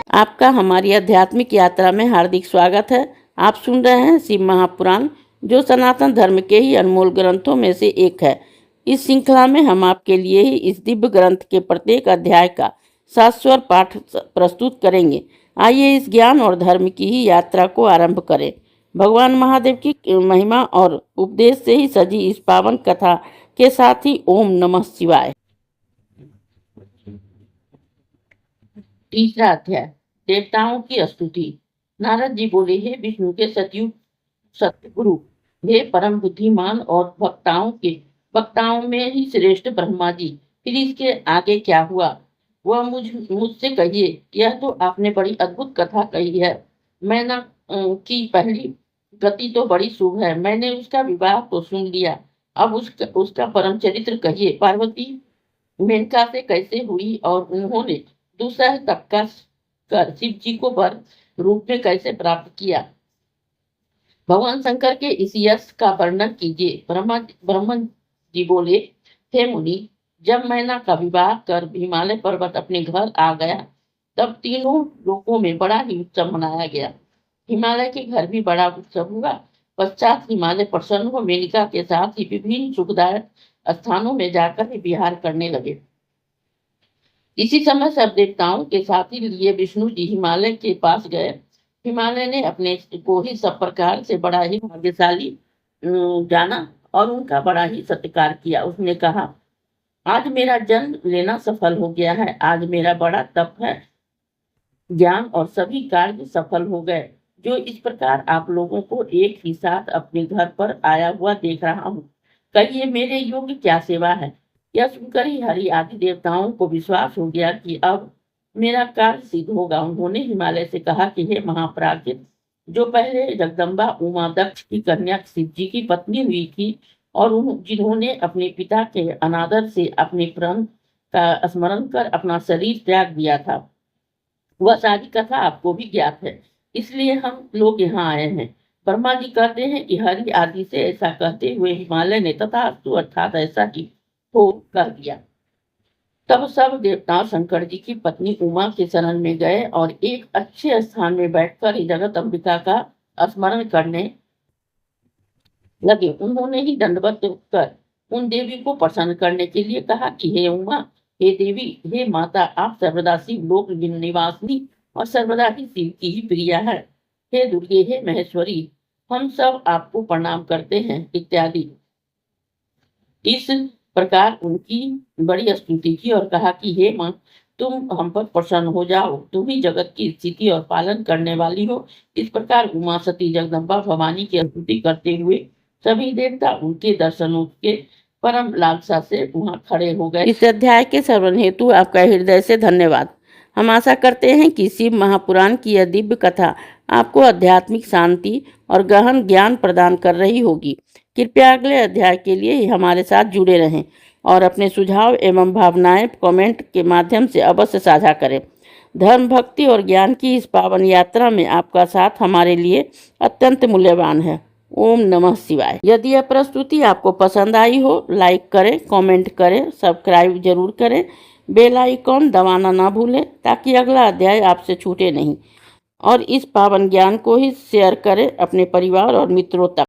आपका हमारी आध्यात्मिक यात्रा में हार्दिक स्वागत है। आप सुन रहे हैं शिव महापुराण, जो सनातन धर्म के ही अनमोल ग्रंथों में से एक है। इस श्रृंखला में हम आपके लिए ही इस दिव्य ग्रंथ के प्रत्येक अध्याय का शाश्वत पाठ प्रस्तुत करेंगे। आइए इस ज्ञान और धर्म की ही यात्रा को आरंभ करें। भगवान महादेव की महिमा और उपदेश से ही सजी इस पावन कथा के साथ ही ओम नमः शिवाय। तीसरा अध्याय, देवताओं की स्तुति। नारद जी बोले, हे विष्णु के सतयुग सतगुरु, हे परम बुद्धिमान और वक्ताओं में ही श्रेष्ठ ब्रह्मा जी, फिर इसके आगे क्या हुआ वह मुझसे कहिए। यह तो आपने बड़ी अद्भुत कथा कही है। मैना की पहली गति तो बड़ी शुभ है। मैंने उसका विवाह तो सुन लिया, अब उसका परम चरित्र कहिए। पार्वती मेनका से कैसे हुई और उन्होंने दूसरा तबका कर शिव जी को वर रूप में कैसे प्राप्त किया। भगवान शंकर के इस यश का वर्णन कीजिए। ब्रह्मन जी बोले, हे मुनि, जब मैना का विवाह कर हिमालय पर्वत अपने घर आ गया, तब तीनों लोकों में बड़ा ही उत्सव मनाया गया। हिमालय के घर भी बड़ा उत्सव हुआ। पश्चात हिमालय प्रसन्न हो मेनका के साथ ही विभिन्न सुखदायक स्थानों में जाकर ही विहार करने लगे। इसी समय सब देवताओं के साथी लिए विष्णु जी हिमालय के पास गए। हिमालय ने अपने को ही सब प्रकार से बड़ा ही भाग्यशाली जाना और उनका बड़ा ही सत्कार किया। उसने कहा, आज मेरा जन्म लेना सफल हो गया है। आज मेरा बड़ा तप है, ज्ञान और सभी कार्य सफल हो गए। जो इस प्रकार आप लोगों को एक ही साथ अपने घर पर आया हुआ देख रहा हूँ, कहिए मेरे योग्य क्या सेवा है। यह सुनकर ही हरि आदि देवताओं को विश्वास हो गया कि अब मेरा कार्य सिद्ध होगा। उन्होंने हिमालय से कहा कि हे महापराजित, जो पहले जगदम्बा उमा दक्ष की कन्या शिव जी की पत्नी हुई थी और जिन्होंने अपने पिता के अनादर से अपने प्रण का स्मरण कर अपना शरीर त्याग दिया था, वह सारी कथा आपको भी ज्ञात है, इसलिए हम लोग यहाँ आए हैं। ब्रह्मा जी कहते हैं कि हरि आदि से ऐसा कहते हुए हिमालय ने तथास्तु अर्थात ऐसा ही हो कर दिया। तब सब देवता शंकर जी की पत्नी उमा के शरण में गए और एक अच्छे स्थान में बैठकर ही जगत अंबिका का स्मरण करने लगे। उन्होंने ही दंडवत कर उन देवी को प्रसन्न करने के लिए कहा कि हे उमा, हे देवी, हे माता, आप सर्वदा शिव लोक निवासिनी और सर्वदा ही शिव की ही प्रिया है। हे दुर्गे, हे महेश्वरी, हम सब आपको प्रणाम करते हैं इत्यादि। इस प्रकार उनकी बड़ी स्तुति की और कहा कि हे मां, तुम हम पर प्रसन्न हो जाओ, तुम ही जगत की स्थिति और पालन करने वाली हो। इस प्रकार उमा सती जगदम्बा भवानी की स्तुति करते हुए सभी देवता उनके दर्शनों के परम लालसा से वहां खड़े हो गए। इस अध्याय के श्रवण हेतु आपका हृदय से धन्यवाद। हम आशा करते हैं कि शिव महापुराण की यह दिव्य कथा आपको आध्यात्मिक शांति और गहन ज्ञान प्रदान कर रही होगी। कृपया अगले अध्याय के लिए हमारे साथ जुड़े रहें और अपने सुझाव एवं भावनाएं कमेंट के माध्यम से अवश्य साझा करें। धर्म, भक्ति और ज्ञान की इस पावन यात्रा में आपका साथ हमारे लिए अत्यंत मूल्यवान है। ओम नमः शिवाय। यदि यह प्रस्तुति आपको पसंद आई हो, लाइक करें, कमेंट करें, सब्सक्राइब जरूर करें, बेल आइकॉन दबाना ना भूलें ताकि अगला अध्याय आपसे छूटे नहीं। और इस पावन ज्ञान को ही शेयर करें अपने परिवार और मित्रों तक।